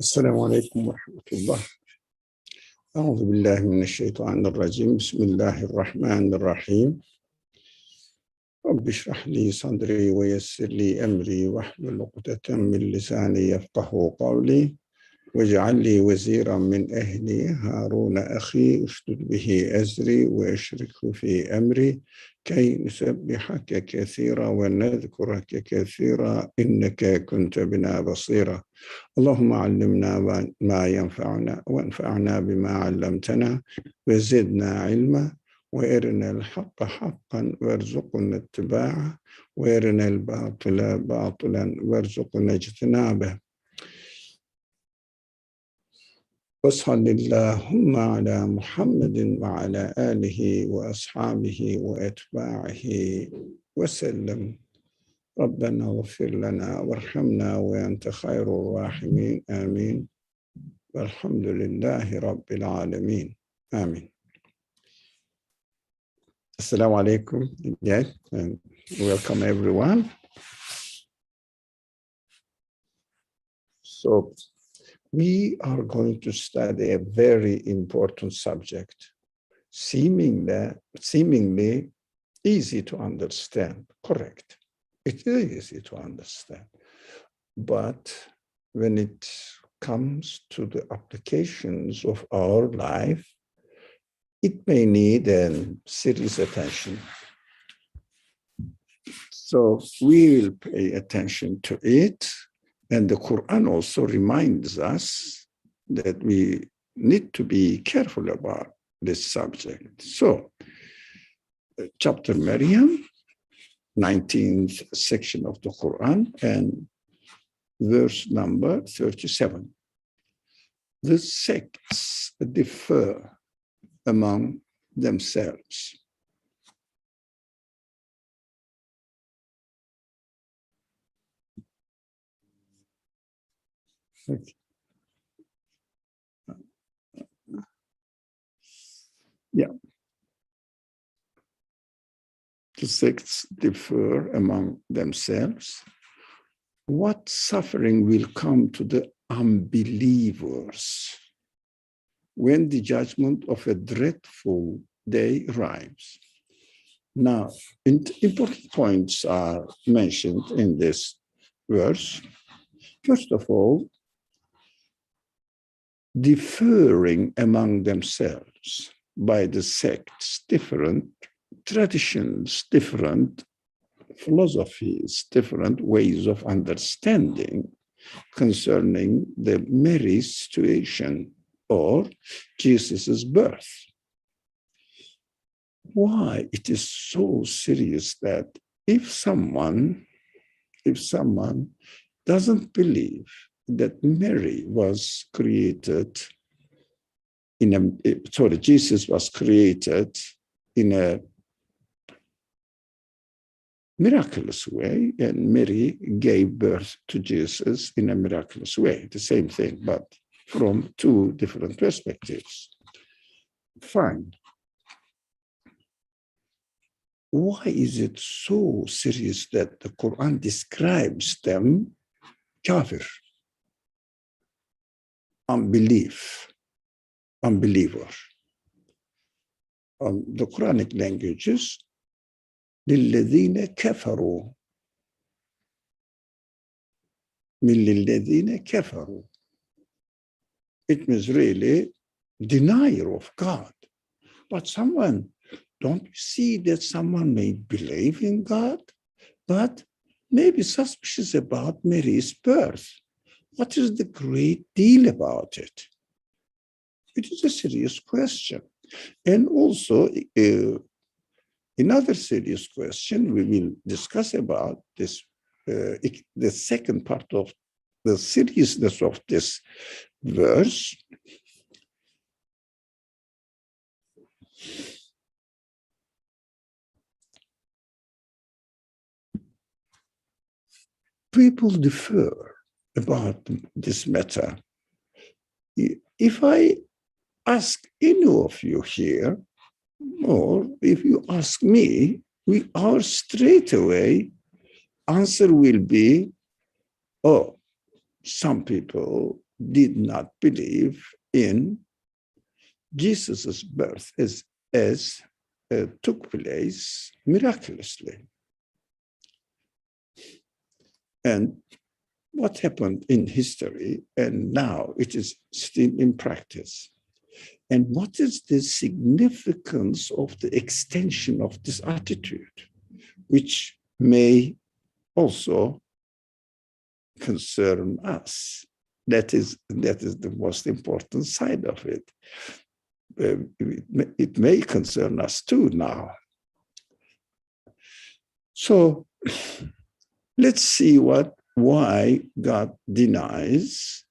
السلام عليكم ورحمة الله. أعوذ بالله من الشيطان الرجيم. بسم الله الرحمن الرحيم. رب اشرح لي صدري ويسر لي أمري واحلل عقدة من لساني يفقه قولي واجعل لي وزيرا من أهلي هارون أخي اشدد به أزري وأشركه في أمري كي نسبحك كثيرا ونذكرك كثيرا إنك كنت بنا بصيرا. اللهم علمنا ما ينفعنا وانفعنا بما علمتنا وزدنا علما وارنا الحق حقا وارزقنا اتباعه وارنا الباطل باطلا وارزقنا اجتنابه. وصل اللهم على محمد وعلى آله وأصحابه وأتباعه وسلم. ربنا اغفر لنا وارحمنا وأنت خير الراحمين آمين والحمد لله رب العالمين آمين. Assalamu alaikum again and welcome everyone. So we are going to study a very important subject, seemingly easy to understand. Correct. It is easy to understand. But when it comes to the applications of our life, it may need serious attention. So we will pay attention to it. And the Quran also reminds us that we need to be careful about this subject. So, chapter Maryam, 19th section of the Quran, and verse number 37. The sects differ among themselves. Okay. Yeah. The sects differ among themselves. What suffering will come to the unbelievers when the judgment of a dreadful day arrives? Now, important points are mentioned in this verse. First of all, differing among themselves by the sects, different traditions, different philosophies, different ways of understanding concerning the Mary situation or Jesus's birth. Why it is so serious that if someone doesn't believe that Mary was created Jesus was created in a miraculous way, and Mary gave birth to Jesus in a miraculous way. The same thing, but from two different perspectives. Fine. Why is it so serious that the Quran describes them kafir, unbeliever? The Quranic languages, لِلَّذِينَ كَفَرُوا مِنْ لِلَّذِينَ كَفَرُوا. It means really denier of God. But don't you see that someone may believe in God, but maybe suspicious about Mary's birth? What is the great deal about it? It is a serious question. And also, another serious question we will discuss about this, the second part of the seriousness of this verse. People differ about this matter. If I ask any of you here, or if you ask me, our straight away answer will be, oh, some people did not believe in Jesus's birth as took place miraculously. And what happened in history, and now it is still in practice. And what is the significance of the extension of this attitude, which may also concern us? That is the most important side of it. It may concern us too now. So let's see why God denies.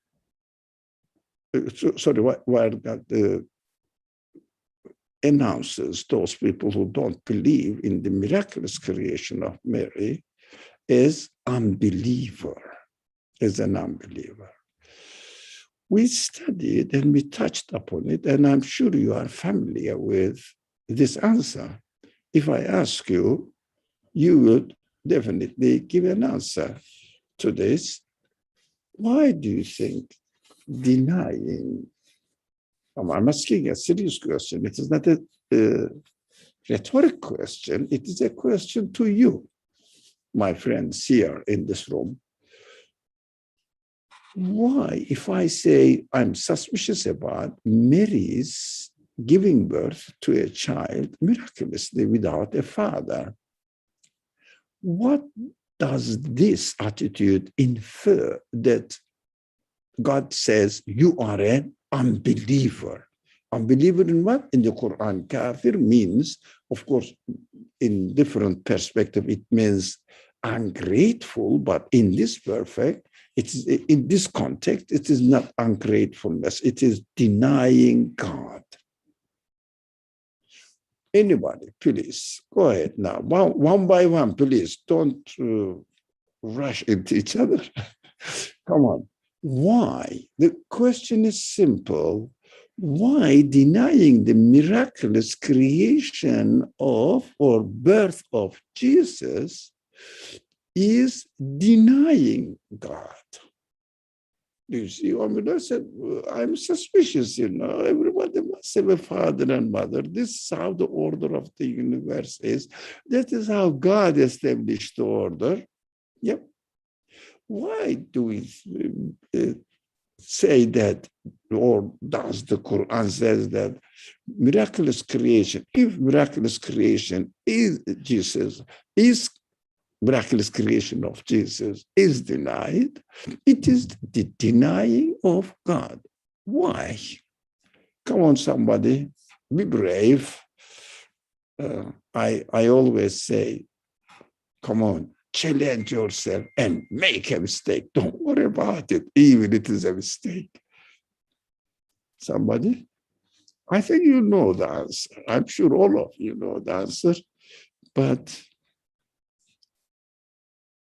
Why God announces those people who don't believe in the miraculous creation of Mary as unbeliever, as an unbeliever. We studied and we touched upon it, and I'm sure you are familiar with this answer. If I ask you, you would definitely give an answer to this. Why do you think denying? I'm asking a serious question. It is not a rhetoric question. It is a question to you, my friends here in this room. Why, if I say I'm suspicious about Mary's giving birth to a child miraculously without a father, what does this attitude infer? That God says you are an unbeliever. Unbeliever in what? In the Quran, kafir means, of course, in different perspective, it means ungrateful, but in this in this context, it is not ungratefulness, it is denying God. Anybody, please, go ahead now. One by one, please, don't rush into each other. Come on. Why? The question is simple. Why denying the miraculous creation of or birth of Jesus is denying God? You see, I mean, I said, I'm suspicious, everybody must have a father and mother. This is how the order of the universe is. That is how God established the order. Yep. Why do we say that, or does the Quran says that miraculous creation, if miraculous creation is Jesus, is miraculous creation of Jesus is denied, it is the denying of God. Why? Come on, somebody, be brave. I always say, come on, challenge yourself and make a mistake. Don't worry about it, even if it is a mistake. Somebody? I think you know the answer. I'm sure all of you know the answer, but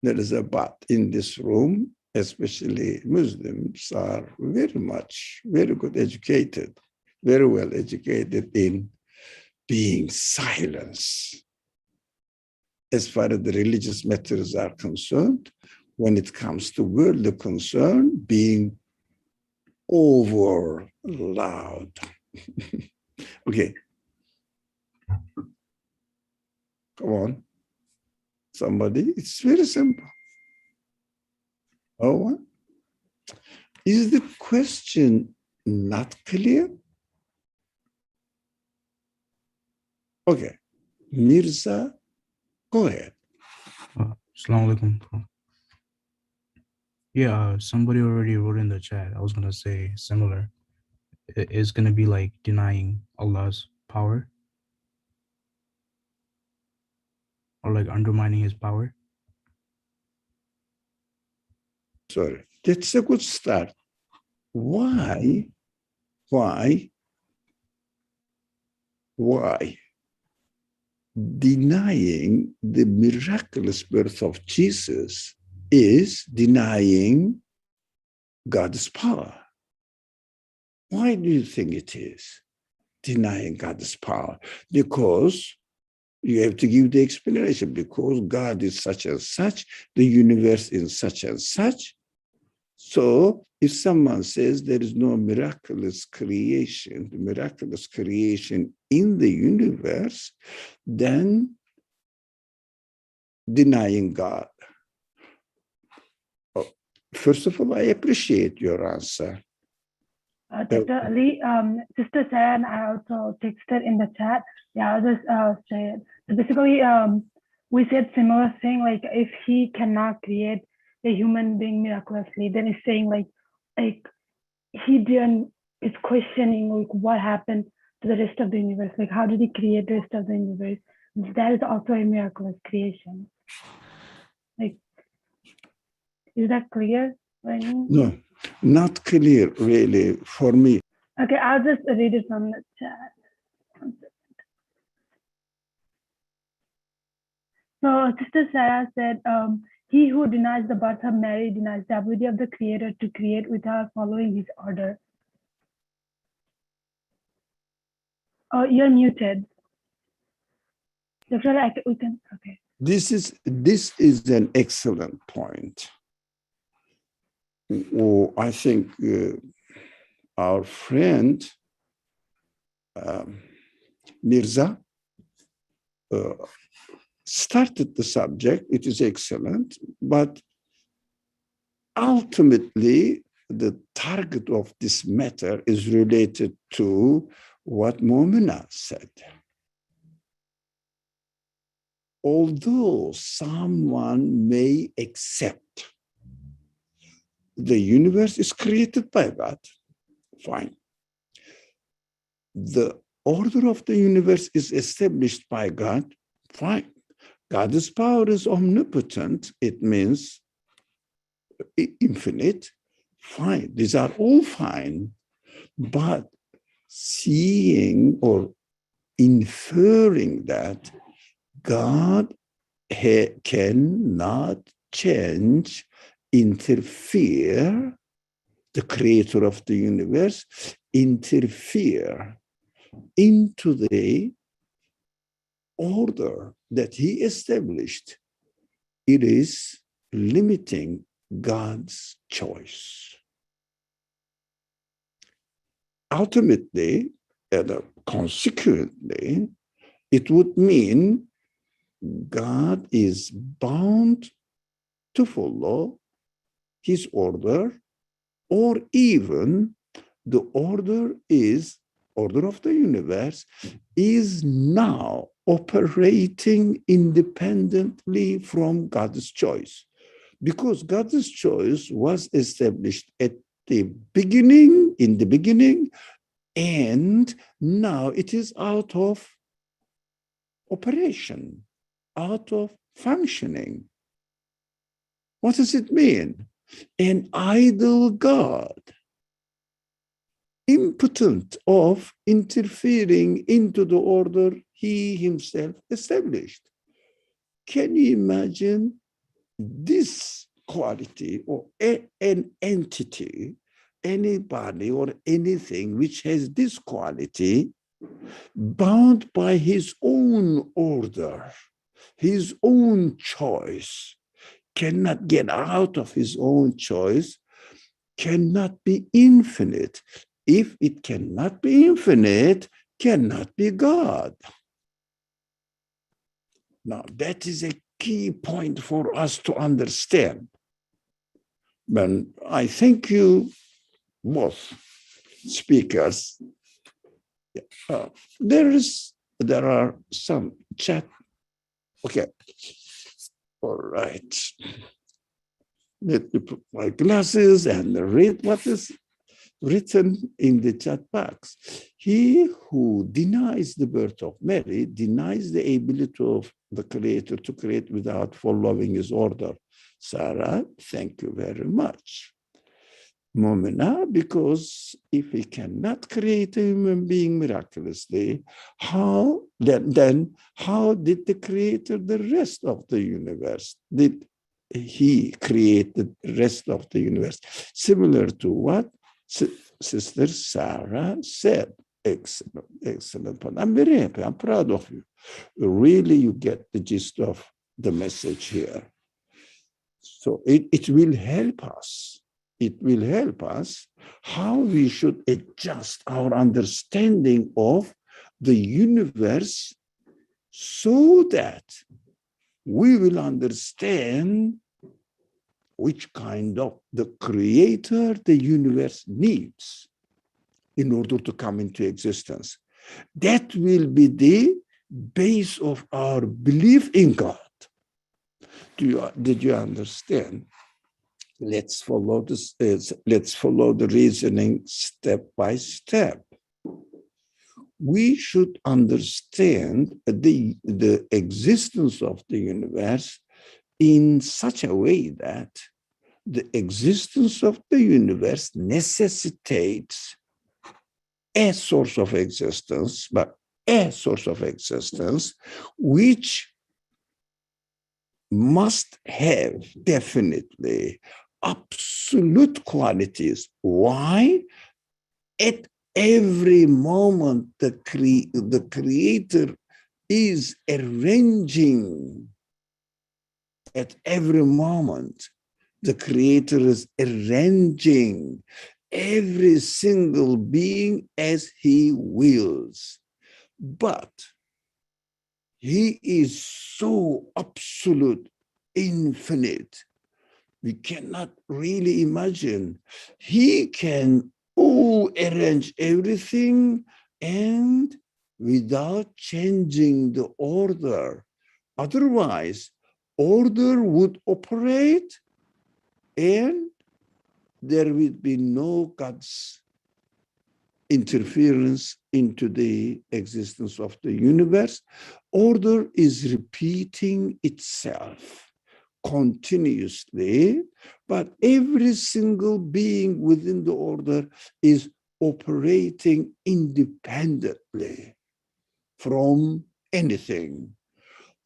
there is a but in this room, especially Muslims are very good educated, very well educated in being silenced. As far as the religious matters are concerned, when it comes to worldly concern, being over loud. Okay. Come on. Somebody, it's very simple. Oh, what? Is the question not clear? Okay. Mirza, go ahead. Assalamu alaikum. Yeah, somebody already wrote in the chat. I was going to say similar. It's going to be like denying Allah's power or like undermining his power. Sorry, that's a good start. Why denying the miraculous birth of Jesus is denying God's power? Why do you think it is denying God's power? Because you have to give the explanation. Because God is such and such, the universe is such and such. So if someone says there is no miraculous creation in the universe, then denying God. Oh, first of all, I appreciate your answer. Dr. Ali, Sister Sarah and I also texted in the chat. Yeah, I'll just say it. So basically, we said similar thing, like if he cannot create a human being miraculously, then he's saying like he didn't, it's questioning like what happened to the rest of the universe, like how did he create the rest of the universe? That is also a miraculous creation. Like, is that clear? Right? No, not clear really for me. Okay, I'll just read it from the chat. So Sister Sarah said, he who denies the birth of Mary denies the ability of the Creator to create without following his order. Oh, you're muted. Dr. We can, okay. This is an excellent point. Oh, I think our friend Mirza started the subject. It is excellent, but ultimately the target of this matter is related to what Momina said. Although someone may accept the universe is created by God, fine. The order of the universe is established by God, fine. God's power is omnipotent, it means infinite, fine. These are all fine. But seeing or inferring that God cannot change, interfere, the creator of the universe, interfere into the order that he established. It is limiting God's choice. Ultimately, and consequently, it would mean God is bound to follow his order, or even the order of the universe is now operating independently from God's choice. Because God's choice was established at the beginning, in the beginning, and now it is out of operation, out of functioning. What does it mean? An idle God, impotent of interfering into the order he himself established. Can you imagine this quality, or an entity, anybody or anything which has this quality, bound by his own order, his own choice, cannot get out of his own choice, cannot be infinite. If it cannot be infinite, cannot be God. Now, that is a key point for us to understand. But I thank you, both speakers. There are some chat. Okay. All right. Let me put my glasses and read what is written in the chat box. He who denies the birth of Mary denies the ability of the Creator to create without following his order. Sarah, thank you very much. Momina, because if he cannot create a human being miraculously, how did the Creator the rest of the universe? Did he create the rest of the universe? Similar to what Sister Sarah said. Excellent, excellent point. I'm very happy. I'm proud of you. Really, you get the gist of the message here. So it will help us it will help us how we should adjust our understanding of the universe so that we will understand which kind of the creator the universe needs in order to come into existence. That will be the base of our belief in God. Did you understand? Let's follow this. Let's follow the reasoning step by step. We should understand the existence of the universe in such a way that the existence of the universe necessitates a source of existence, but a source of existence which must have definitely absolute qualities. Why? At every moment, the creator is arranging. At every moment, the creator is arranging every single being as he wills. But he is so absolute, infinite. We cannot really imagine. He can arrange everything and without changing the order. Otherwise, order would operate and there would be no God's interference into the existence of the universe. Order is repeating itself continuously, but every single being within the order is operating independently from anything.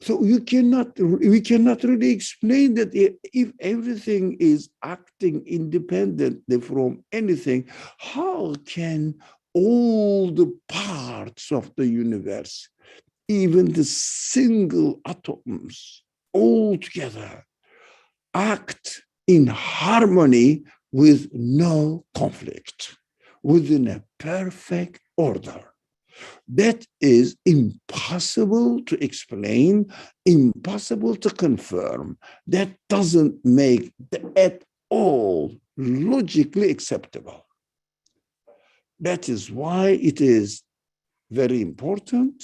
So we cannot really explain that if everything is acting independently from anything, how can all the parts of the universe, even the single atoms, all together act in harmony with no conflict, within a perfect order? That is impossible to explain, impossible to confirm. That doesn't make at all logically acceptable. That is why it is very important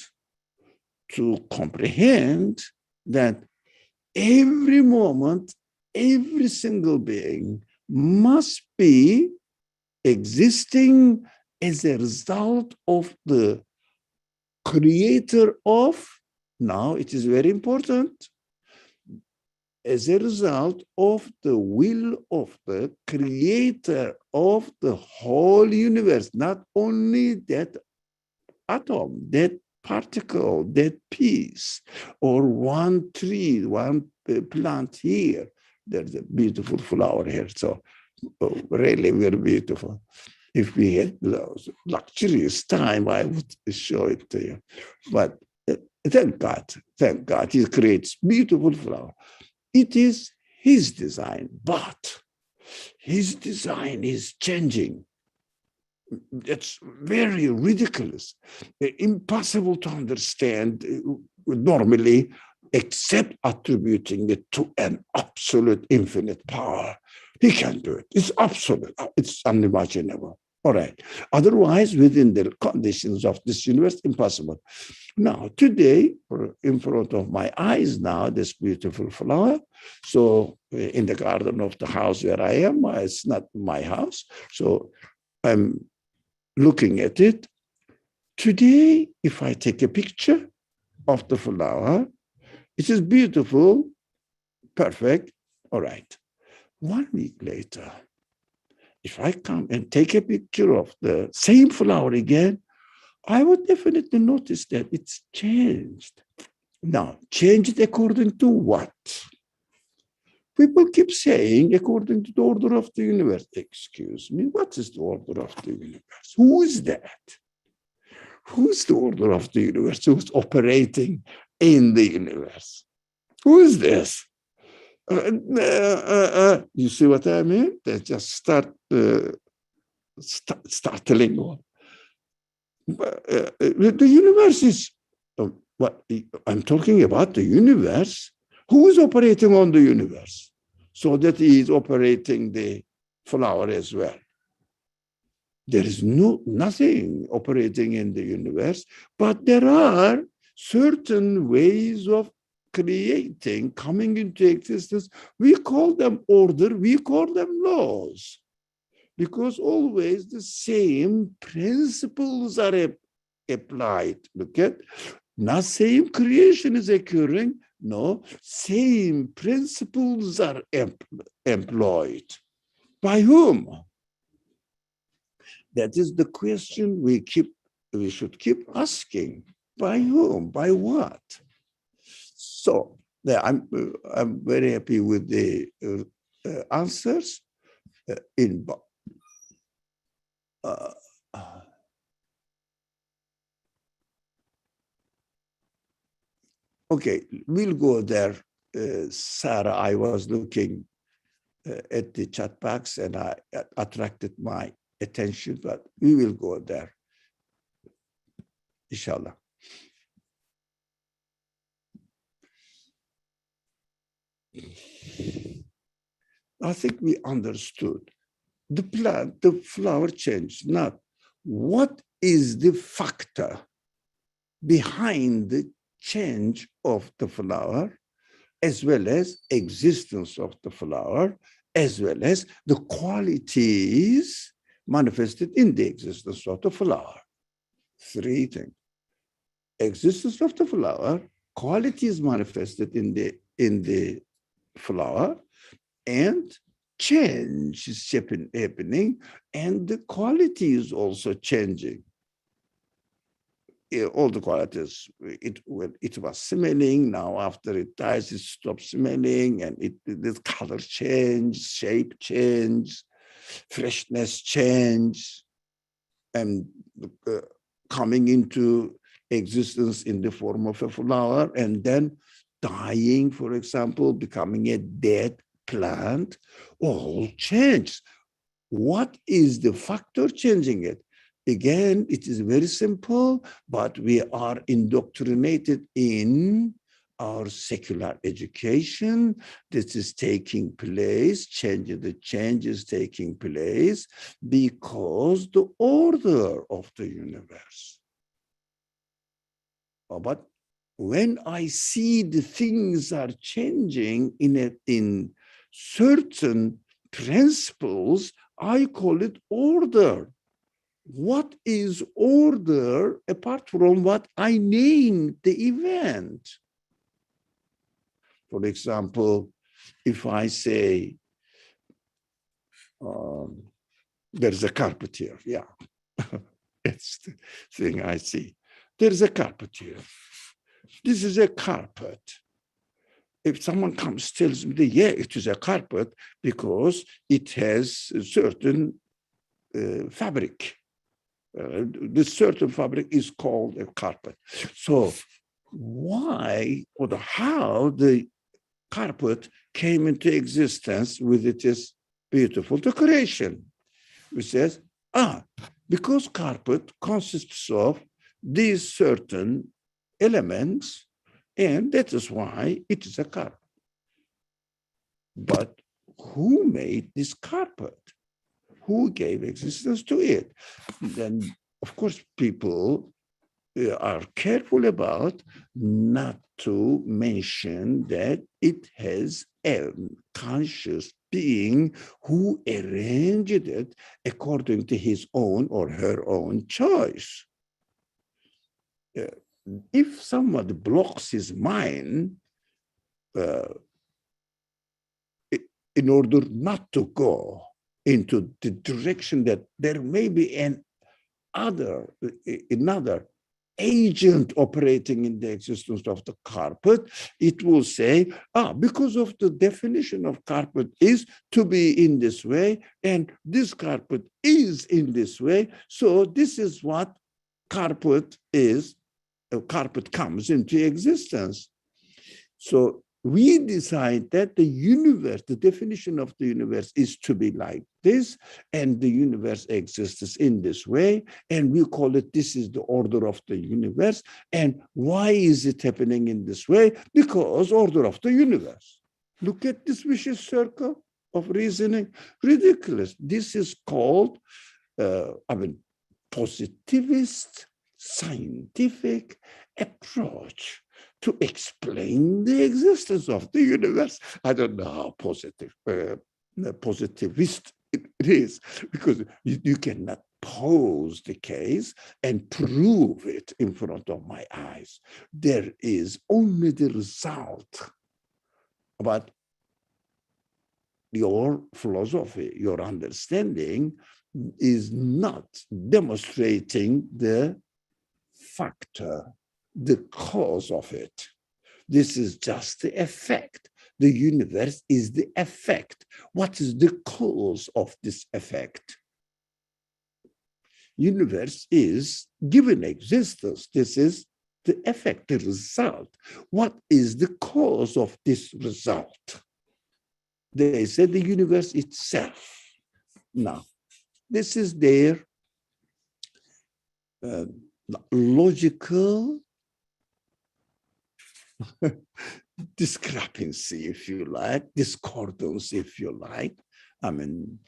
to comprehend that every moment, every single being must be existing as a result of the creator of, now it is very important, as a result of the will of the creator of the whole universe, not only that atom, that particle, that piece, or one tree, one plant here. There's a beautiful flower here, so really very beautiful. If we had luxurious time, I would show it to you. But thank God, he creates beautiful flower. It is his design, but his design is changing. It's very ridiculous, impossible to understand normally, except attributing it to an absolute infinite power. He can't do it. It's absolute. It's unimaginable. All right. Otherwise, within the conditions of this universe, impossible. Now, today, in front of my eyes now, this beautiful flower. So in the garden of the house where I am, it's not my house. So I'm looking at it. Today, if I take a picture of the flower, it is beautiful, perfect. All right. 1 week later, if I come and take a picture of the same flower again, I would definitely notice that it's changed. Now, changed according to what? People keep saying according to the order of the universe. Excuse me, what is the order of the universe? Who is that? Who's the order of the universe? Who's operating in the universe? Who is this? You see what I mean? They just start telling you. The universe is what I'm talking about. The universe. Who is operating on the universe? So that he is operating the flower as well. There is nothing operating in the universe, but there are certain ways of creating, coming into existence. We call them order, we call them laws, because always the same principles are applied. Look at, not same creation is occurring, no, same principles are employed. By whom? That is the question we should keep asking. By whom? By what? So I'm very happy with the answers. Okay, we'll go there. Sarah, I was looking at the chat box and I attracted my attention, but we will go there, inshallah. I think we understood. The plant, the flower changed, not what is the factor behind the change of the flower, as well as existence of the flower, as well as the qualities manifested in the existence of the flower. Three things. Existence of the flower, qualities manifested in the flower, and change is happening, and the quality is also changing. All the qualities, it was smelling, now after it dies, it stops smelling, and the color change, shape change, freshness change, and coming into existence in the form of a flower, and then dying, for example, becoming a dead plant, all change. What is the factor changing it? Again, it is very simple, but we are indoctrinated in our secular education. This is taking place, the change is taking place because the order of the universe. But when I see the things are changing in certain principles, I call it order. What is order apart from what I named the event? For example, if I say, there's a carpet here, yeah, it's the thing I see. There's a carpet here. This is a carpet. If someone comes, tells me, yeah, it is a carpet because it has a certain fabric. This certain fabric is called a carpet. So why or how the carpet came into existence with its beautiful decoration? Which says, because carpet consists of these certain elements, and that is why it is a carpet. But who made this carpet? Who gave existence to it? Then, of course, people are careful about not to mention that it has a conscious being who arranged it according to his own or her own choice. If somebody blocks his mind in order not to go into the direction that there may be another agent operating in the existence of the carpet, it will say, because of the definition of carpet is to be in this way, and this carpet is in this way, so this is what carpet is. Carpet comes into existence. So we decide that the universe, the definition of the universe is to be like this, and the universe exists in this way, and we call it, this is the order of the universe. And why is it happening in this way? Because order of the universe. Look at this vicious circle of reasoning. Ridiculous. This is called, positivist scientific approach to explain the existence of the universe. I don't know how positivist it is, because you cannot pose the case and prove it in front of my eyes. There is only the result. But your philosophy, your understanding is not demonstrating the factor, the cause of it. This is just the effect. The universe is the effect. What is the cause of this effect? Universe is given existence. This is the effect, the result. What is the cause of this result? They say the universe itself. Now, this is their logical discrepancy, if you like, discordance, if you like. I mean,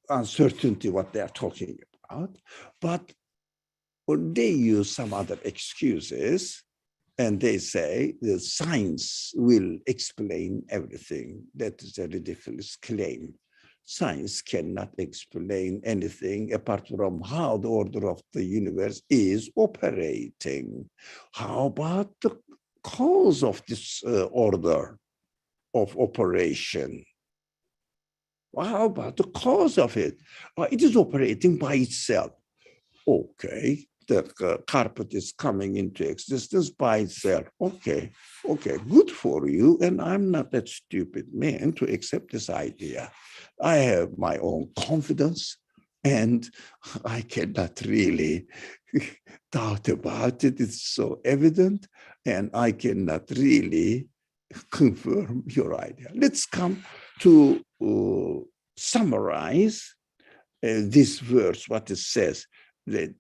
uncertainty what they are talking about. But when they use some other excuses, and they say the science will explain everything. That is a ridiculous claim. Science cannot explain anything apart from how the order of the universe is operating. How about the cause of this order of operation? How about the cause of it? It is operating by itself. Okay, the carpet is coming into existence by itself. Okay, good for you. And I'm not that stupid man to accept this idea. I have my own confidence, and I cannot really doubt about it. It's so evident, and I cannot really confirm your idea. Let's come to summarize this verse, what it says. That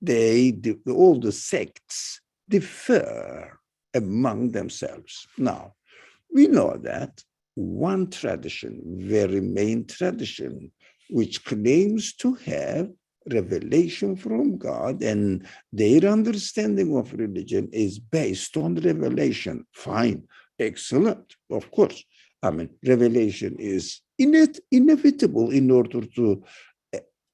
all the sects differ among themselves. Now, we know that one tradition, very main tradition, which claims to have revelation from God, and their understanding of religion is based on revelation. Fine, excellent, of course. I mean, revelation is inevitable in order to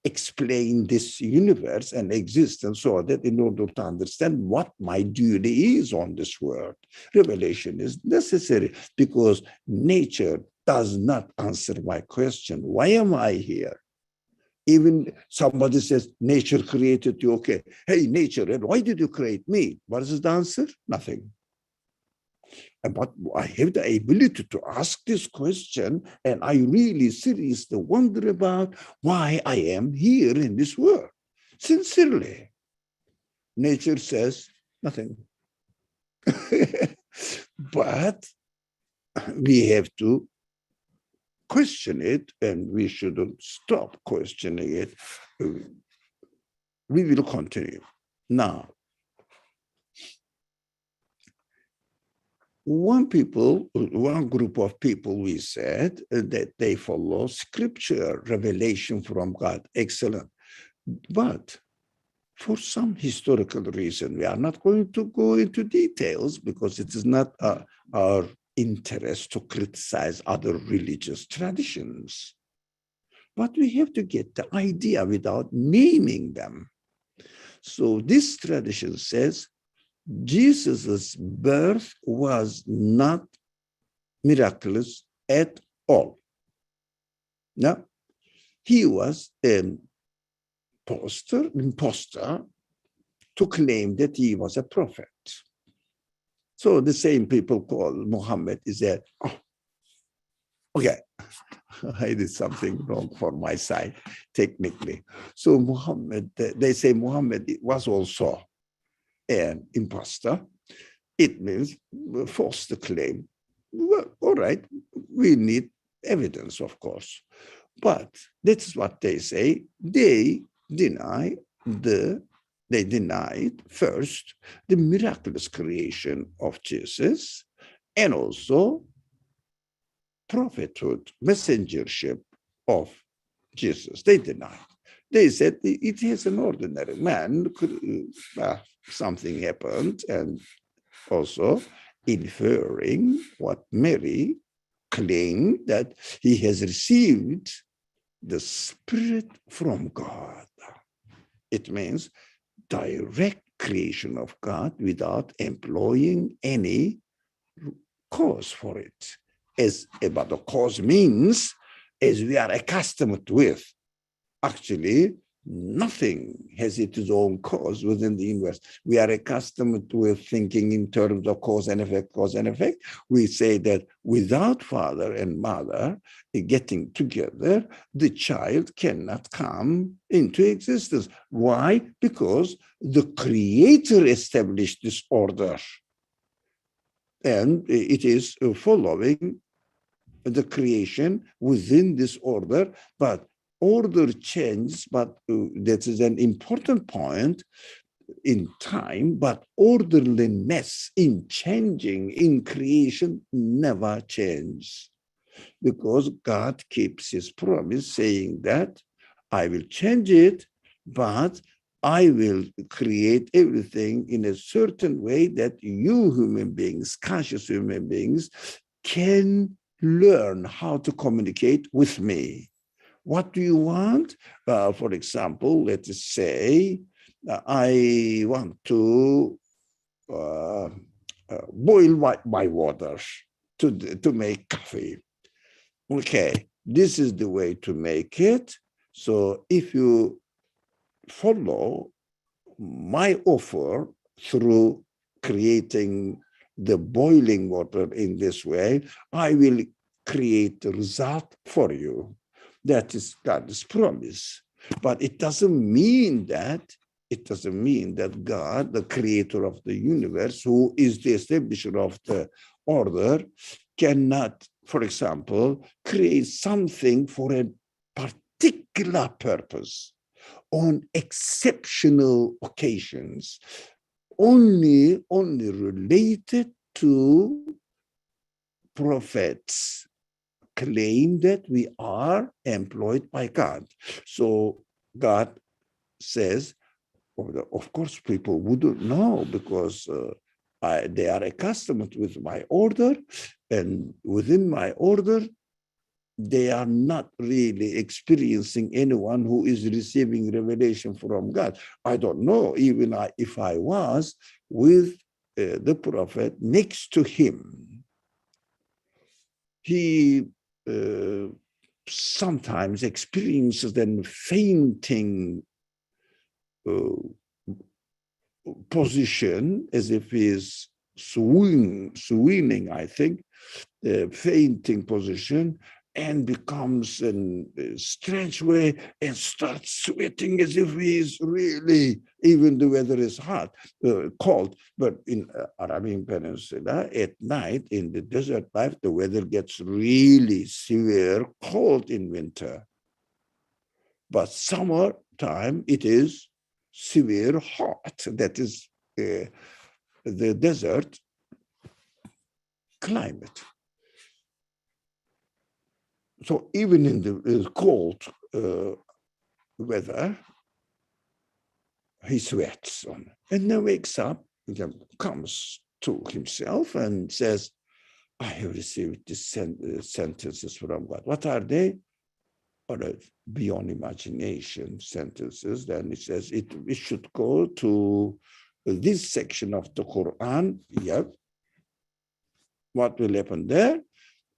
explain this universe and existence, so that in order to understand what my duty is on this world, revelation is necessary, because nature does not answer my question. Why am I here? Even somebody says, nature created you. Okay, hey, nature, why did you create me? What is the answer? Nothing. But I have the ability to ask this question, and I really seriously wonder about why I am here in this world. Sincerely. Nature says nothing. But we have to question it, and we shouldn't stop questioning it. We will continue. Now, one group of people, we said that they follow scripture, revelation from God. Excellent. But for some historical reason, we are not going to go into details, because it is not our interest to criticize other religious traditions. But we have to get the idea without naming them. So this tradition says Jesus's birth was not miraculous at all. No, he was an imposter to claim that he was a prophet. So the same people call Muhammad is a, okay, I did something wrong for my side, technically. So Muhammad, they say Muhammad was also an imposter. it means false claim. Well, all right, we need evidence, of course. But that's what they say. They denied first the miraculous creation of Jesus, and also prophethood, messengership of Jesus. They denied. They said it is an ordinary man. Something happened, and also inferring what Mary claimed, that he has received the Spirit from God. It means direct creation of God without employing any cause for it. But the cause means, as we are accustomed with, actually nothing has its own cause within the universe. We are accustomed with thinking in terms of cause and effect, cause and effect. We say that without father and mother getting together, the child cannot come into existence. Why? Because the Creator established this order, and it is following the creation within this order, but order changes, but that is an important point in time, but orderliness in changing in creation never changes, because God keeps his promise saying that I will change it, but I will create everything in a certain way that you human beings, conscious human beings, can learn how to communicate with me. What do you want? For example, let us say I want to boil my water to make coffee. Okay, this is the way to make it. So if you follow my offer through creating the boiling water in this way, I will create a result for you. That is God's promise. But it doesn't mean that God, the creator of the universe, who is the establisher of the order, cannot, for example, create something for a particular purpose on exceptional occasions, only related to prophets claim that we are employed by God. So God says, of course, people wouldn't know, because they are accustomed with my order, and within my order, they are not really experiencing anyone who is receiving revelation from God. I don't know, even if I was with the prophet next to him, he sometimes experiences a fainting position, as if he's swooning, I think, fainting position, and becomes in a strange way and starts sweating as if he is really, even the weather is hot, cold. But in Arabian Peninsula, at night in the desert life, the weather gets really severe cold in winter. But summertime, it is severe hot. That is the desert climate. So even in the cold weather, he sweats on, and then wakes up, comes to himself and says, I have received these sentences from God. What are they? Or beyond imagination sentences. Then it says it should go to this section of the Quran. Yep. What will happen there?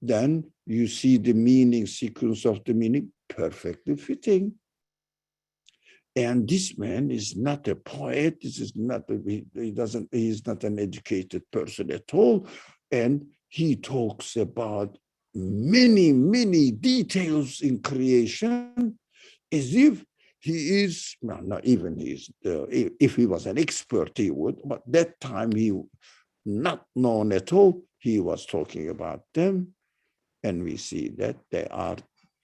Then you see the meaning, sequence of the meaning, perfectly fitting. And this man is not a poet. This is not he's not an educated person at all. And he talks about many, many details in creation, as if he is, well, not even if he was an expert, he would, but that time he not known at all, he was talking about them. And we see that they are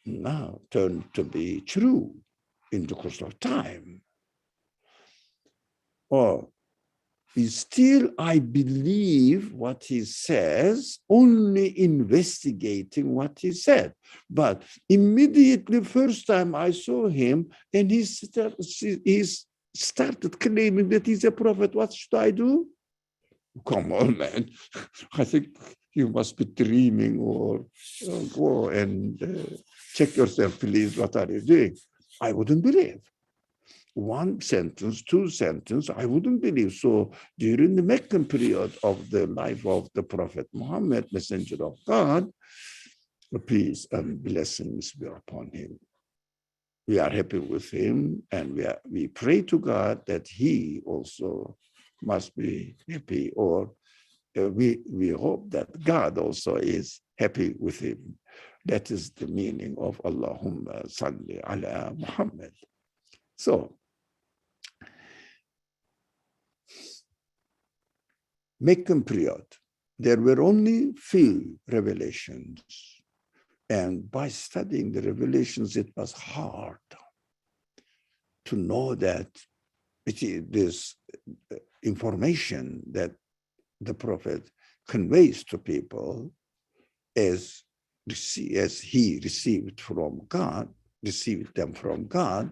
now turned to be true in the course of time. Or still, I believe what he says, only investigating what he said. But immediately, first time I saw him, and he started claiming that he's a prophet. What should I do? Come on, man. I think you must be dreaming, or go and check yourself, please. What are you doing? I wouldn't believe. One sentence, two sentences, I wouldn't believe. So during the Meccan period of the life of the Prophet Muhammad, messenger of God, peace and blessings be upon him. We are happy with him, and we pray to God that he also must be happy, or we hope that God also is happy with him. That is the meaning of Allahumma salli ala Muhammad. So, Meccan period, there were only few revelations. And by studying the revelations, it was hard to know that this information that the Prophet conveys to people as he received from God, received them from God.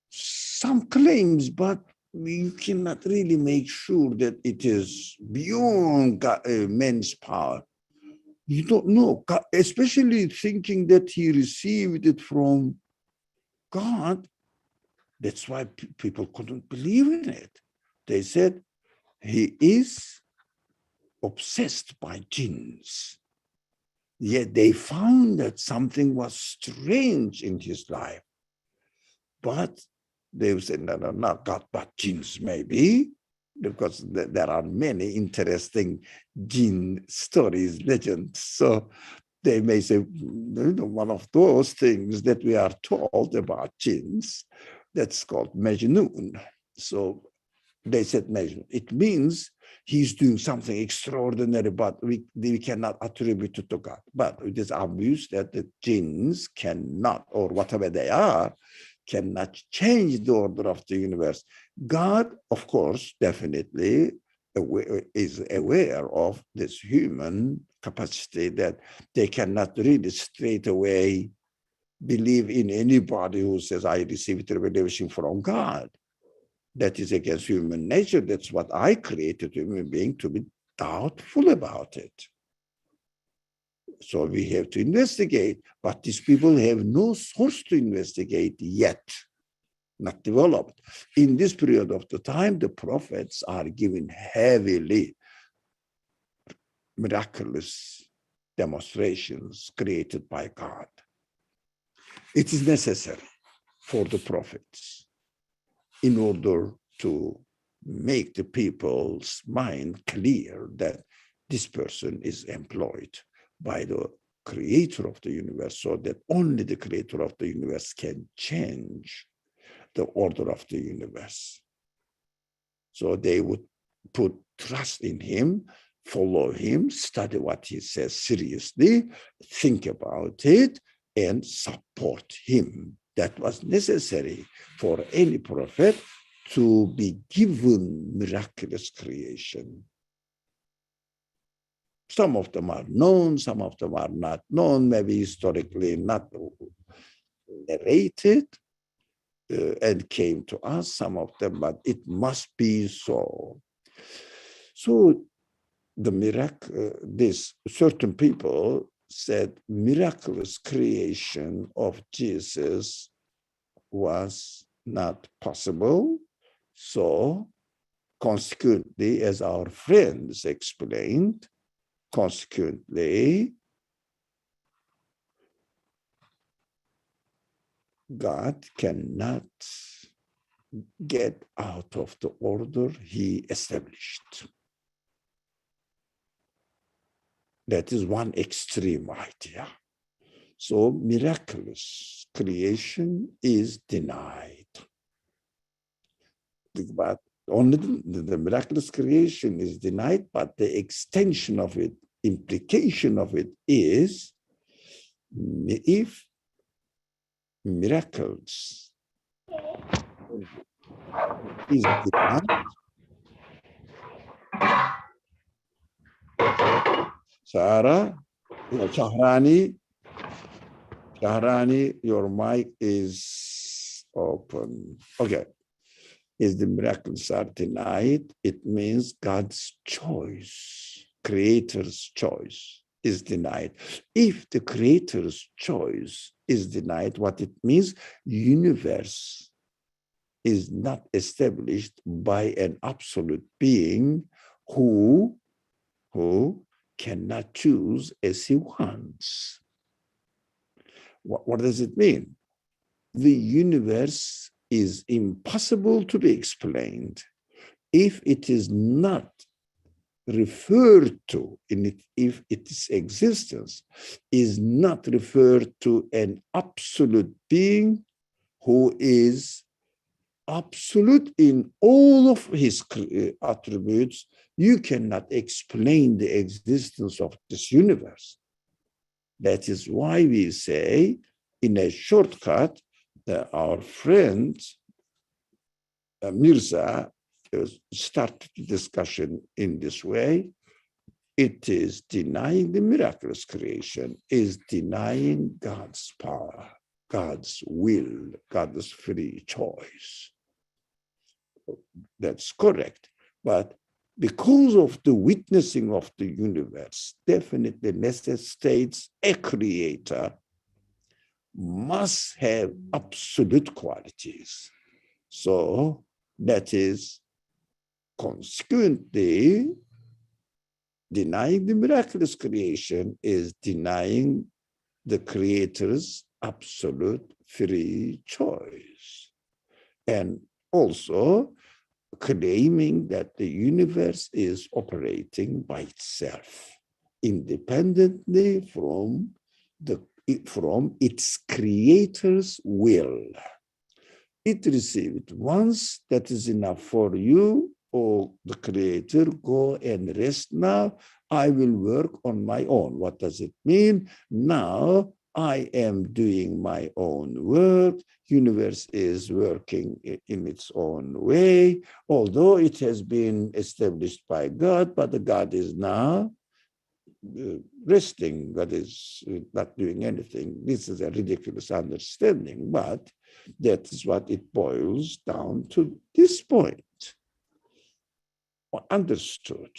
Some claims, but you cannot really make sure that it is beyond man's power. You don't know, especially thinking that he received it from God. That's why people couldn't believe in it. They said he is obsessed by jinns. Yet they found that something was strange in his life. But they said, no, not God, but jinns maybe, because there are many interesting jinn stories, legends. So they may say, one of those things that we are told about jinns, that's called Majnun. So they said Majnun. It means he's doing something extraordinary, but we cannot attribute it to God. But it is obvious that the jinns cannot, or whatever they are, cannot change the order of the universe. God, of course, definitely is aware of this human capacity that they cannot really straight away believe in anybody who says, I received revelation from God. That is against human nature. That's what I created human being to be doubtful about it. So we have to investigate, but these people have no source to investigate yet, not developed. In this period of the time, the prophets are given heavily miraculous demonstrations created by God. It is necessary for the prophets in order to make the people's mind clear that this person is employed by the creator of the universe, so that only the creator of the universe can change the order of the universe. So they would put trust in him, follow him, study what he says seriously, think about it, and support him. That was necessary for any prophet to be given miraculous creation. Some of them are known, some of them are not known, maybe historically not narrated and came to us, some of them, but it must be so. So the miracle, this certain people said miraculous creation of Jesus was not possible. So consequently, as our friends explained, consequently, God cannot get out of the order he established. That is one extreme idea. So miraculous creation is denied. But Only the miraculous creation is denied, but the extension of it, implication of it is, if miracles is denied, Sarah, Shahrani, your mic is open. Okay. Is the miracles are denied, it means God's choice, Creator's choice is denied. If the Creator's choice is denied, what it means, universe is not established by an absolute being who cannot choose as he wants. What does it mean? The universe is impossible to be explained if it is not referred to, if its existence is not referred to an absolute being who is absolute in all of his attributes. You cannot explain the existence of this universe. That is why we say, in a shortcut, our friend Mirza started the discussion in this way. It is denying the miraculous creation, is denying God's power, God's will, God's free choice. That's correct. But because of the witnessing of the universe, definitely necessitates a creator must have absolute qualities. So that is consequently denying the miraculous creation is denying the Creator's absolute free choice. And also claiming that the universe is operating by itself, independently from its Creator's will. It received once, that is enough for you, or the Creator, go and rest now. I will work on my own. What does it mean? Now I am doing my own work. Universe is working in its own way, although it has been established by God, but the God is now resting. God is not doing anything. This is a ridiculous understanding, but that is what it boils down to this point. Understood,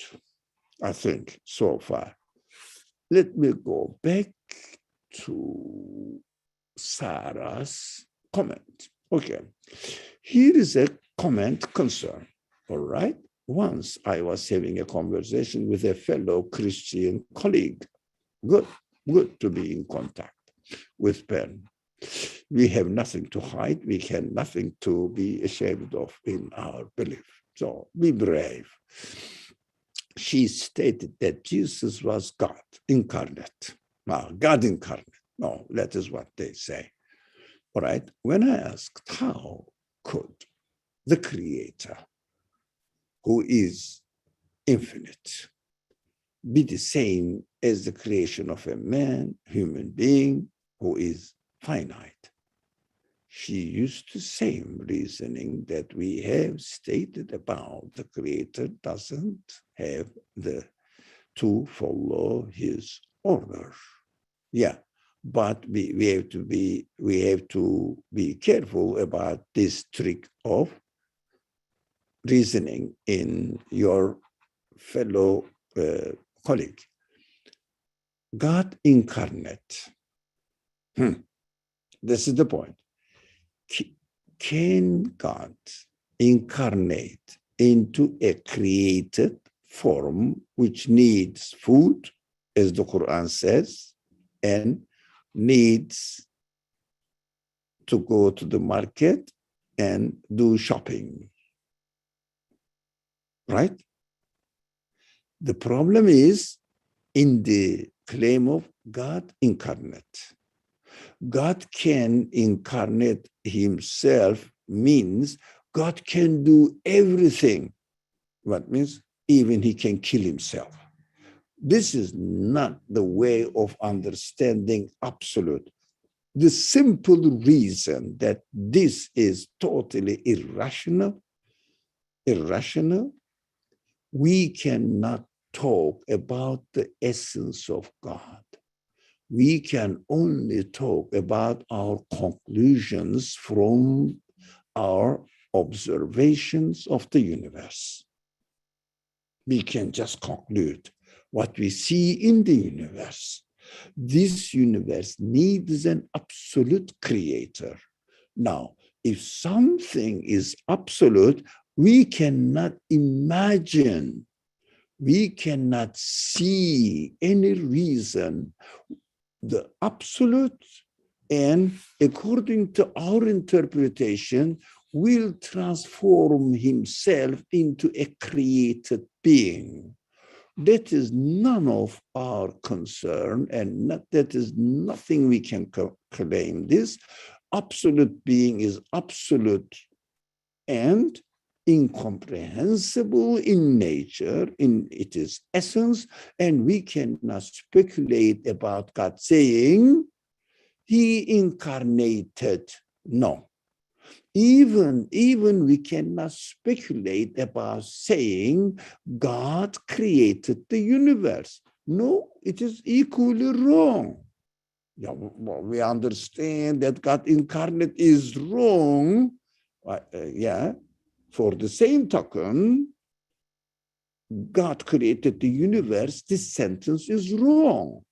I think, so far. Let me go back to Sarah's comment. Okay, here is a comment concern, all right? Once I was having a conversation with a fellow Christian colleague. Good to be in contact with Ben. We have nothing to hide. We have nothing to be ashamed of in our belief. So be brave. She stated that Jesus was God incarnate. Now, God incarnate. No, that is what they say. All right. When I asked how could the Creator, who is infinite, be the same as the creation of a man, human being, who is finite? She used the same reasoning that we have stated about the Creator doesn't have to follow his order. Yeah, but we have to be careful about this trick of reasoning in your fellow colleague. God incarnate. This is the point. Can God incarnate into a created form which needs food, as the Quran says, and needs to go to the market and do shopping? Right? The problem is in the claim of God incarnate. God can incarnate himself means God can do everything. What means? Even he can kill himself. This is not the way of understanding absolute. The simple reason that this is totally irrational, we cannot talk about the essence of God. We can only talk about our conclusions from our observations of the universe. We can just conclude what we see in the universe. This universe needs an absolute creator. Now, if something is absolute, we cannot imagine, we cannot see any reason the absolute, and according to our interpretation, will transform himself into a created being. That is none of our concern, and that is nothing we can claim. This absolute being is absolute and incomprehensible in nature, in its essence, and we cannot speculate about God saying he incarnated. No. Even we cannot speculate about saying God created the universe. No, it is equally wrong. Yeah, well, we understand that God incarnate is wrong. For the same token, God created the universe. This sentence is wrong.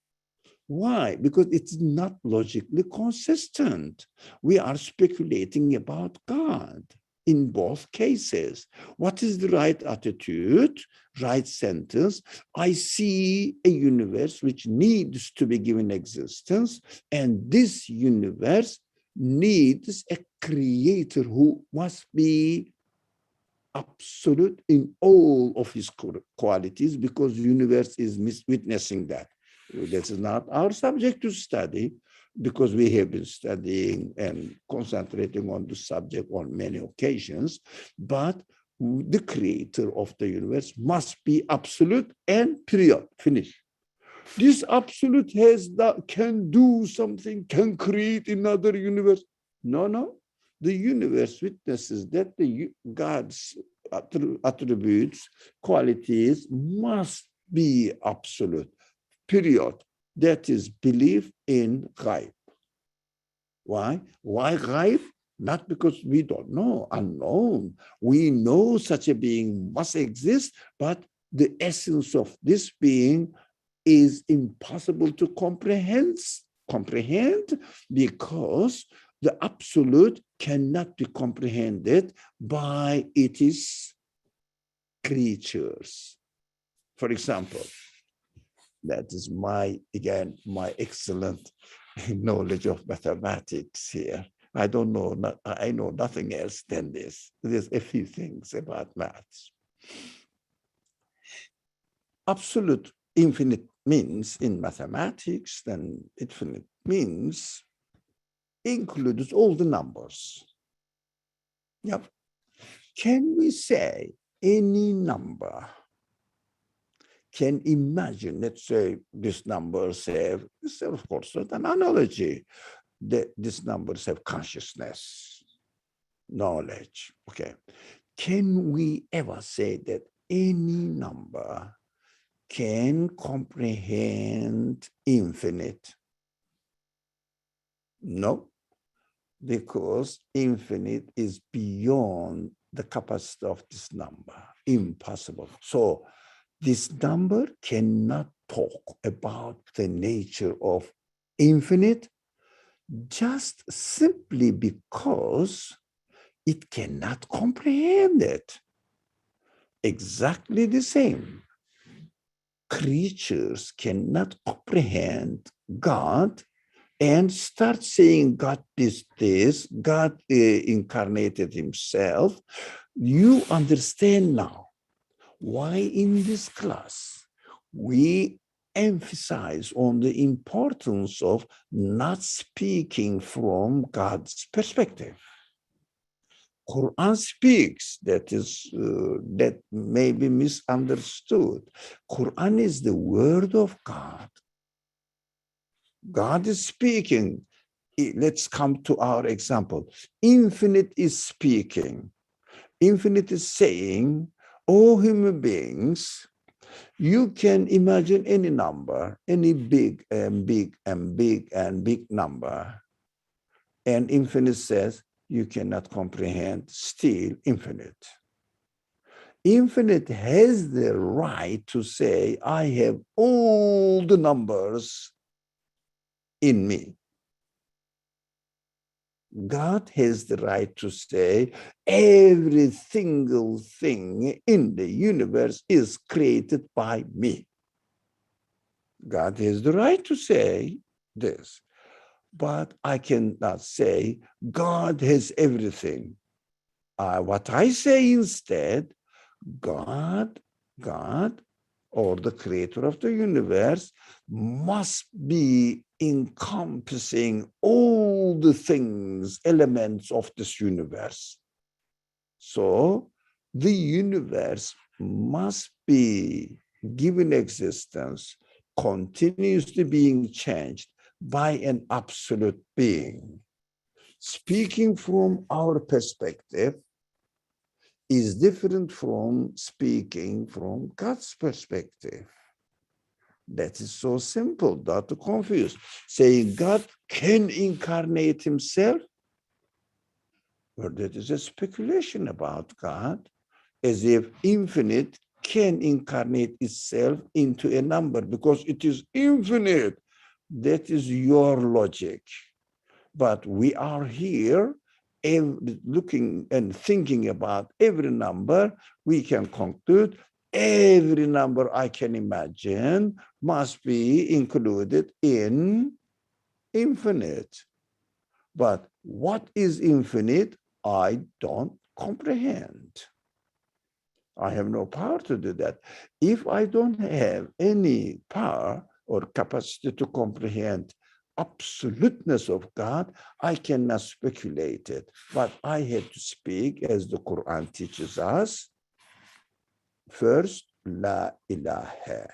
Why? Because it's not logically consistent. We are speculating about God in both cases. What is the right attitude, right sentence? I see a universe which needs to be given existence, and this universe needs a creator who must be absolute in all of his qualities, because the universe is witnessing that. This is not our subject to study, because we have been studying and concentrating on the subject on many occasions, but the creator of the universe must be absolute and period, finish. This absolute can do something, can create another universe. No. The universe witnesses that God's attributes, qualities must be absolute, period. That is belief in ghaib. Why? Why ghaib? Not because we don't know, unknown. We know such a being must exist, but the essence of this being is impossible to comprehend because the absolute cannot be comprehended by its creatures. For example, that is my excellent knowledge of mathematics here. I know nothing else than this. There's a few things about maths. Absolute infinite means in mathematics, then infinite means includes all the numbers. Yep. Can we say any number can imagine, let's say these numbers have, of course, not an analogy, that these numbers have consciousness, knowledge, okay. Can we ever say that any number can comprehend infinite? No, because infinite is beyond the capacity of this number, impossible. So this number cannot talk about the nature of infinite just simply because it cannot comprehend it. Exactly the same. Creatures cannot comprehend God and start saying God is this, God incarnated himself. You understand now why in this class we emphasize on the importance of not speaking from God's perspective. Quran speaks, that may be misunderstood. Quran is the word of God. God is speaking. Let's come to our example. Infinite is speaking. Infinite is saying, oh human beings, you can imagine any number, any big and big and big and big number. And infinite says, you cannot comprehend, still infinite. Infinite has the right to say, I have all the numbers in me. God has the right to say, every single thing in the universe is created by me. God has the right to say this, but I cannot say God has everything. What I say instead, God, or the creator of the universe, must be encompassing all the things, elements of this universe. So the universe must be given existence, continuously being changed by an absolute being. Speaking from our perspective is different from speaking from God's perspective. That is so simple, not to confuse. Saying God can incarnate himself, well, that is a speculation about God, as if infinite can incarnate itself into a number because it is infinite. That is your logic. But we are here looking and thinking about every number. We can conclude every number I can imagine must be included in infinite. But what is infinite, I don't comprehend. I have no power to do that. If I don't have any power or capacity to comprehend absoluteness of God, I cannot speculate it. But I had to speak, as the Quran teaches us, first, La ilaha.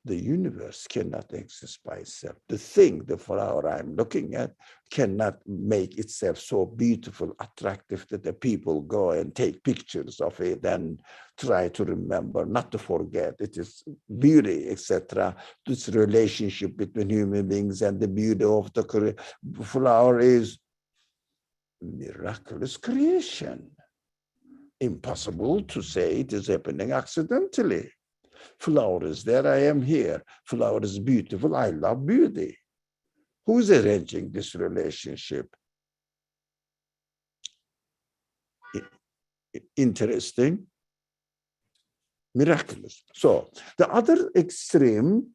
The universe cannot exist by itself. The thing, the flower I'm looking at, cannot make itself so beautiful, attractive that the people go and take pictures of it and try to remember, not to forget. It is beauty, etc. This relationship between human beings and the beauty of the flower is miraculous creation. Impossible to say it is happening accidentally. Flower is there, I am here. Flower is beautiful, I love beauty. Who is arranging this relationship? Interesting, miraculous. So the other extreme,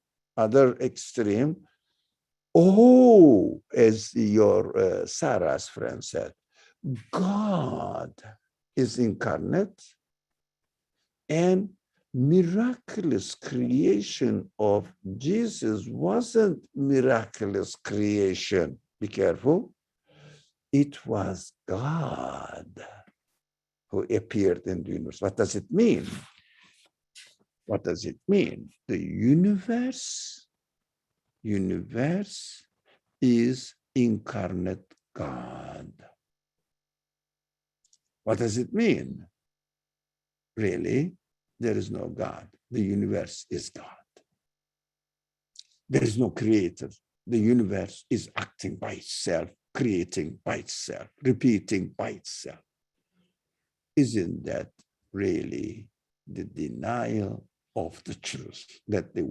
oh, as your Sarah's friend said, God is incarnate, and miraculous creation of Jesus wasn't miraculous creation. Be careful. It was God who appeared in the universe. What does it mean? What does it mean? The universe is incarnate God. What does it mean? Really, there is no God. The universe is God. There is no creator. The universe is acting by itself, creating by itself, repeating by itself. Isn't that really the denial of the truth that the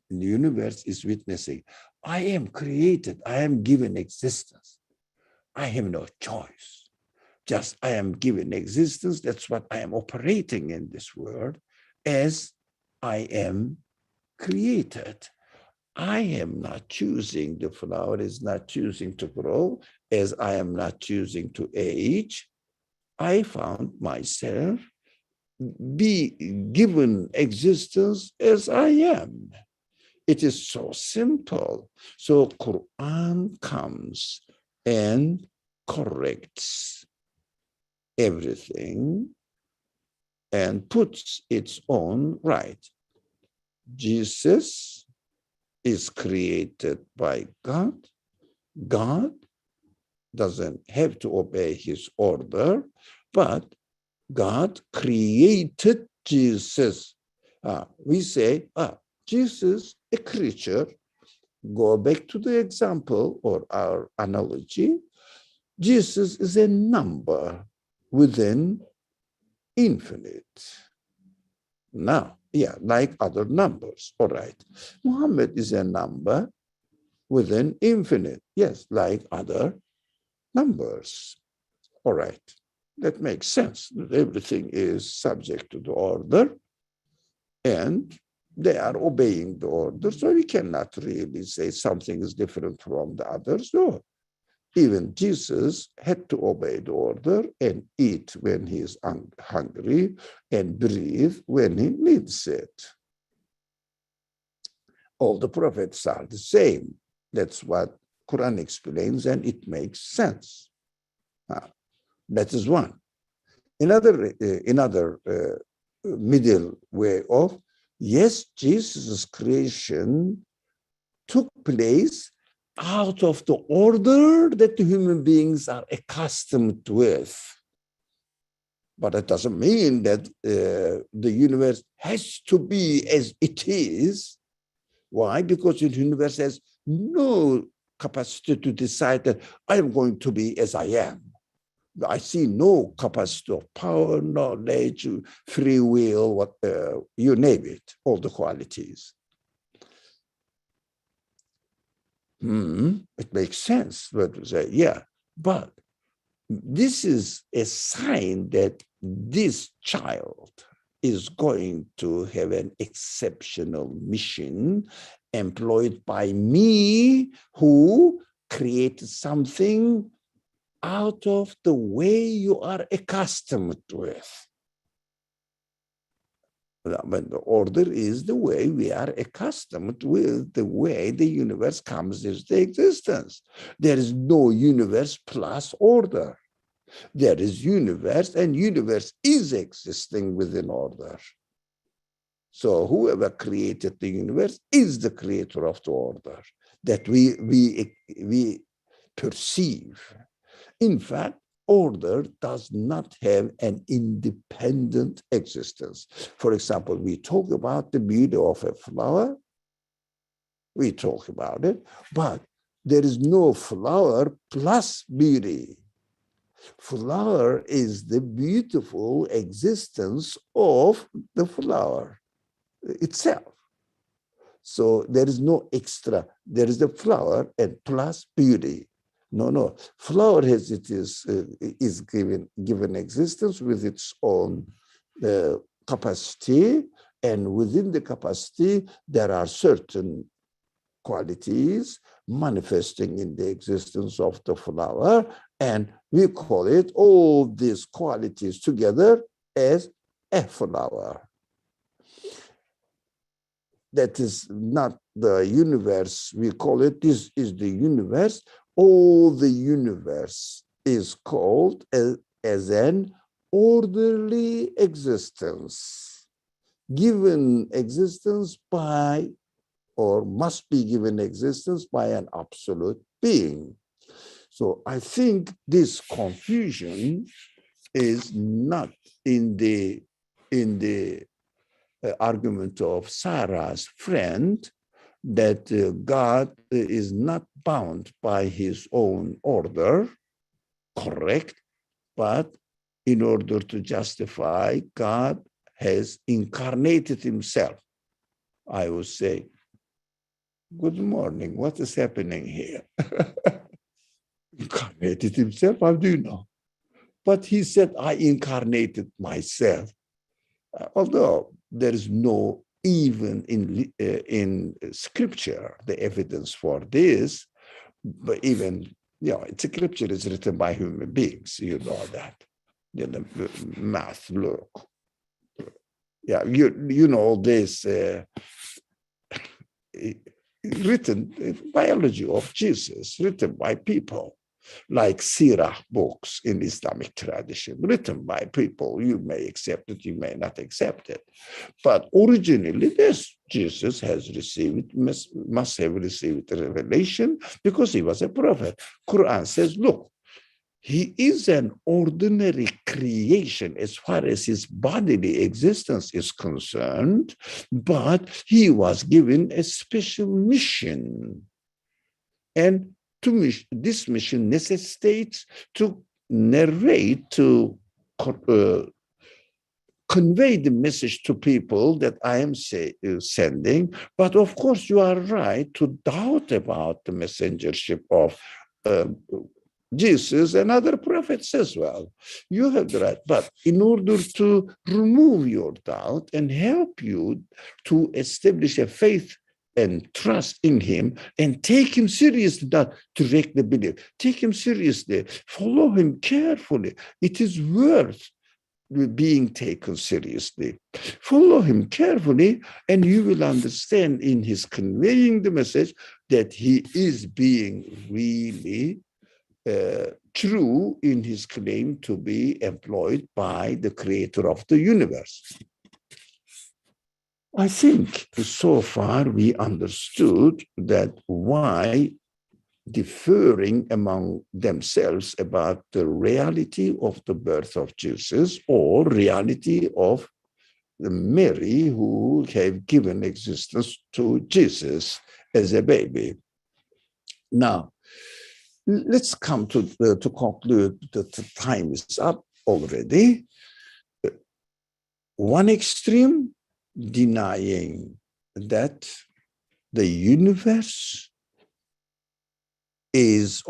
universe is witnessing? I am created. I am given existence. I have no choice. Just I am given existence. That's what I am operating in this world as I am created. I am not choosing, the flower is not choosing to grow, as I am not choosing to age. I found myself be given existence as I am. It is so simple. So Quran comes and corrects everything and puts its own right. Jesus is created by God. God doesn't have to obey his order, but God created Jesus. We say, Jesus, a creature. Go back to the example or our analogy. Jesus is a number within infinite. Now, like other numbers, all right. Muhammad is a number within infinite. Yes, like other numbers. All right. That makes sense. Everything is subject to the order and they are obeying the order. So we cannot really say something is different from the others. No. Even Jesus had to obey the order and eat when he is hungry and breathe when he needs it. All the prophets are the same. That's what Quran explains, and it makes sense. That is one. Another middle way of, yes, Jesus' creation took place out of the order that the human beings are accustomed with. But it doesn't mean that the universe has to be as it is. Why? Because the universe has no capacity to decide that I am going to be as I am. I see no capacity of power, knowledge, free will, what you name it, all the qualities. It makes sense. But say, but this is a sign that this child is going to have an exceptional mission employed by me, who created something out of the way you are accustomed with. But the order is the way we are accustomed with, the way the universe comes into existence. There is no universe plus order. There is universe, and universe is existing within order. So whoever created the universe is the creator of the order that we perceive. In fact, order does not have an independent existence. For example, we talk about the beauty of a flower. We talk about it, but there is no flower plus beauty. Flower is the beautiful existence of the flower itself. So there is no extra. There is the flower and plus beauty. No. Flower has is given existence with its own capacity, and within the capacity there are certain qualities manifesting in the existence of the flower, and we call it all these qualities together as a flower. That is not the universe. We call it, this is the universe. All the universe is called as an orderly existence, given existence by, or must be given existence by, an absolute being. So I think this confusion is not in the argument of Sarah's friend, that God is not bound by his own order, correct, but in order to justify, God has incarnated himself. I would say, good morning, what is happening here? Incarnated himself, how do you know? But he said, I incarnated myself. Although there is no, even in scripture, the evidence for this, but even, scripture is written by human beings, you know that. Math, look. Yeah, you know this written biology of Jesus, written by people. like Sirah books in Islamic tradition, written by people. You may accept it, you may not accept it. But originally, this Jesus has received, must have received a revelation because he was a prophet. Quran says, look, he is an ordinary creation as far as his bodily existence is concerned, but he was given a special mission. And this mission necessitates to narrate, to convey the message to people that I am sending. But of course, you are right to doubt about the messengership of Jesus and other prophets as well. You have the right. But in order to remove your doubt and help you to establish a faith and trust in him and take him seriously, not directly believe. Take him seriously. Follow him carefully. It is worth being taken seriously. Follow him carefully, and you will understand in his conveying the message that he is being really true in his claim to be employed by the creator of the universe. I think so far we understood that why differing among themselves about the reality of the birth of Jesus or reality of Mary who have given existence to Jesus as a baby. Now, let's come to conclude that the time is up already. One extreme, denying that the universe is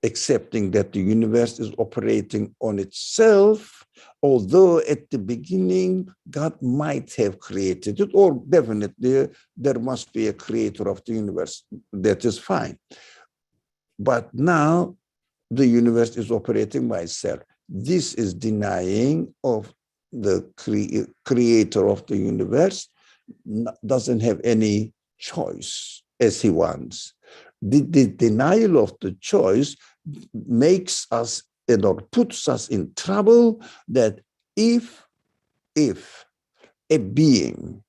accepting that the universe is operating on itself, although at the beginning God might have created it, or definitely there must be a creator of the universe. That is fine. But now the universe is operating by itself. This is denying of the creator of the universe, doesn't have any choice as he wants. The denial of the choice makes us, or puts us in trouble, that if a being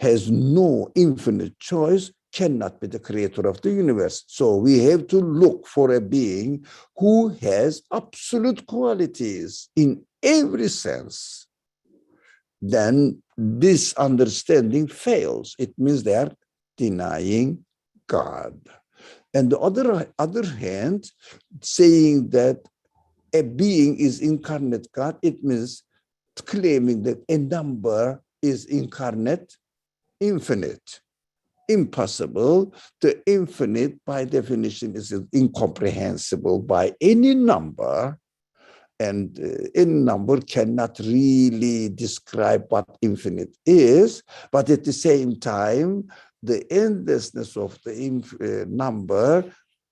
has no infinite choice, cannot be the creator of the universe. So we have to look for a being who has absolute qualities in every sense. Then this understanding fails. It means they are denying God. And the other hand, saying that a being is incarnate God, it means claiming that a number is incarnate, infinite. Impossible. The infinite, by definition, is incomprehensible by any number, and any number cannot really describe what infinite is. But at the same time, the endlessness of the number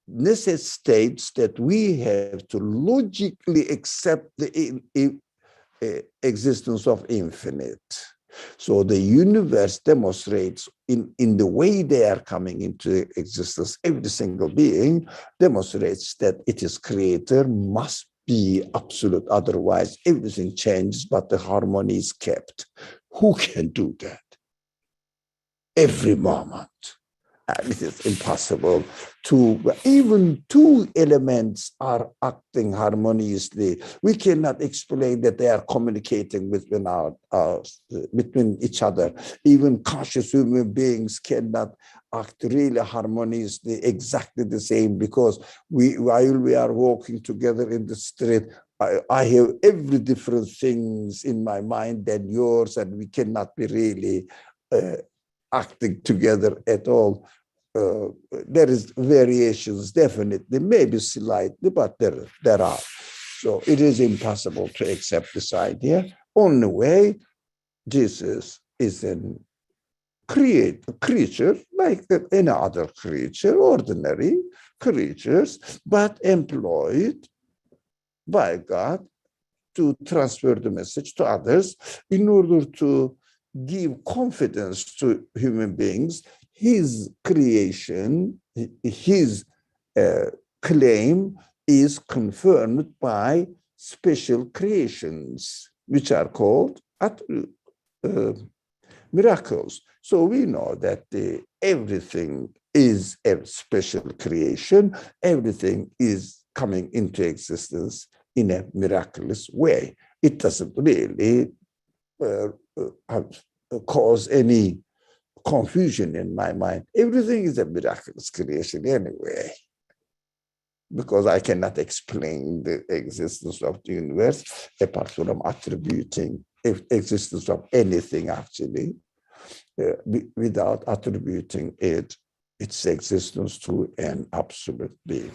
necessitates that we have to logically accept the existence of infinite. So the universe demonstrates in the way they are coming into existence, every single being demonstrates that it is creator, must be absolute. Otherwise, everything changes, but the harmony is kept. Who can do that? Every moment. And it is impossible even two elements are acting harmoniously. We cannot explain that they are communicating between each other. Even conscious human beings cannot act really harmoniously, exactly the same, because while we are walking together in the street, I have every different things in my mind than yours, and we cannot be really acting together at all. There is variations, definitely, maybe slightly, but there are. So it is impossible to accept this idea. Only way, Jesus is a creature like any other creature, ordinary creatures, but employed by God to transfer the message to others in order to give confidence to human beings. His creation, his claim is confirmed by special creations, which are called miracles. So we know that everything is a special creation. Everything is coming into existence in a miraculous way. It doesn't really cause any confusion in my mind. Everything is a miraculous creation anyway, because I cannot explain the existence of the universe apart from attributing existence of anything actually without attributing its existence to an absolute being.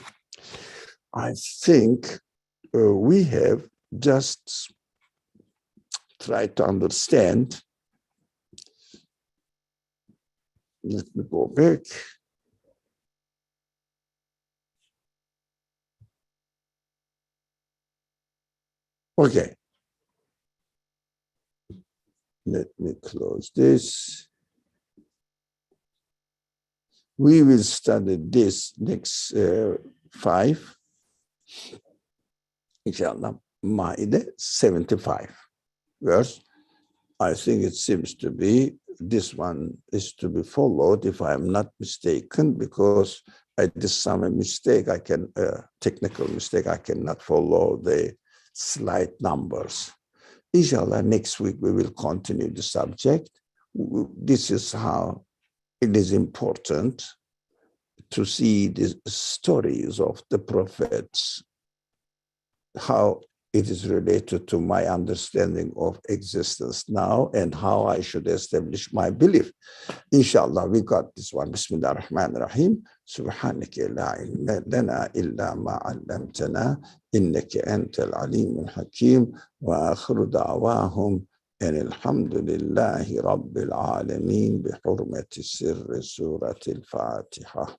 I think we have just tried to understand. Let me go back. Okay. Let me close this. We will study this next 5. Inshallah, Ma'idah 75 verse. I think it seems to be, this one is to be followed if I'm not mistaken, because I did some mistake, technical mistake, I cannot follow the slide numbers. Inshallah, next week we will continue the subject. This is how it is important to see the stories of the prophets, how it is related to my understanding of existence now and how I should establish my belief. Inshallah, we got this one. Bismillah ar-Rahman ar-Rahim. Subhanaka la ilma lana illa ma 'allamtana innaka antal alim al-hakim wa akhiru da'wahum and alhamdulillahi rabbil alamin bi hurmati sirri surati al-Fatiha.